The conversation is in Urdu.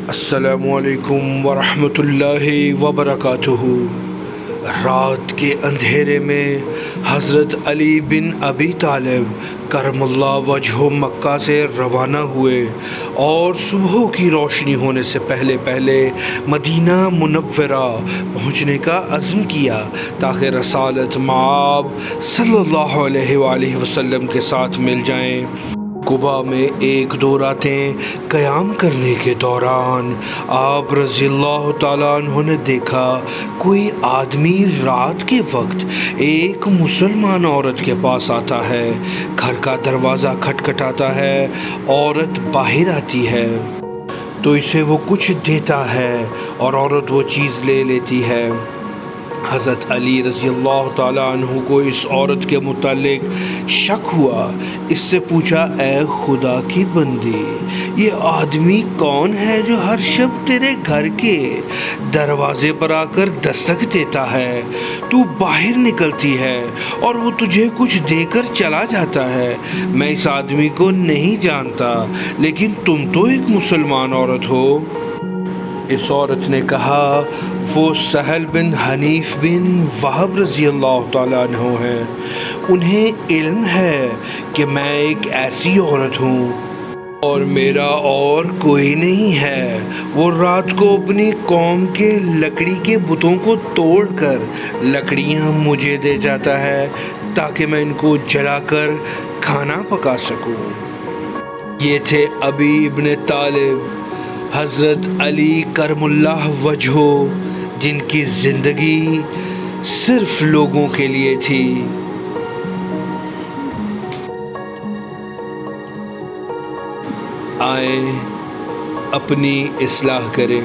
السلام علیکم ورحمۃ اللہ وبرکاتہ۔ رات کے اندھیرے میں حضرت علی بن ابی طالب کرم اللہ وجہہ مکہ سے روانہ ہوئے اور صبح کی روشنی ہونے سے پہلے مدینہ منورہ پہنچنے کا عزم کیا تاکہ رسالت مآب صلی اللہ علیہ وآلہ وسلم کے ساتھ مل جائیں۔ قباء میں ایک دو راتیں قیام کرنے کے دوران آپ رضی اللہ تعالیٰ عنہ نے دیکھا کوئی آدمی رات کے وقت ایک مسلمان عورت کے پاس آتا ہے۔ گھر کا دروازہ کھٹکھٹاتا ہے، عورت باہر آتی ہے تو اسے وہ کچھ دیتا ہے اور عورت وہ چیز لے لیتی ہے۔ حضرت علی رضی اللہ تعالیٰ عنہ کو اس عورت کے متعلق شک ہوا۔ اس سے پوچھا، اے خدا کی بندی، یہ آدمی کون ہے جو ہر شب تیرے گھر کے دروازے پر آ کر دستک دیتا ہے؟ تو باہر نکلتی ہے اور وہ تجھے کچھ دے کر چلا جاتا ہے۔ میں اس آدمی کو نہیں جانتا، لیکن تم تو ایک مسلمان عورت ہو۔ اس عورت نے کہا، وہ سہل بن حنیف بن وہب رضی اللہ تعالیٰ عنہ ہیں۔ انہیں علم ہے کہ میں ایک ایسی عورت ہوں اور میرا اور کوئی نہیں ہے۔ وہ رات کو اپنی قوم کے لکڑی کے بتوں کو توڑ کر لکڑیاں مجھے دے جاتا ہے تاکہ میں ان کو جلا کر کھانا پکا سکوں۔ یہ تھے ابی ابن طالب، حضرت علی کرم اللہ وجہہ، جن کی زندگی صرف لوگوں کے لیے تھی۔ آئیں اپنی اصلاح کریں۔